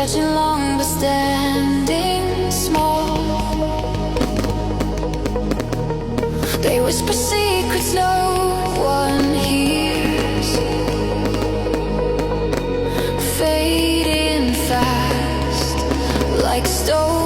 stretching long but standing small. They whisper secrets no one hears, fading fast like stone.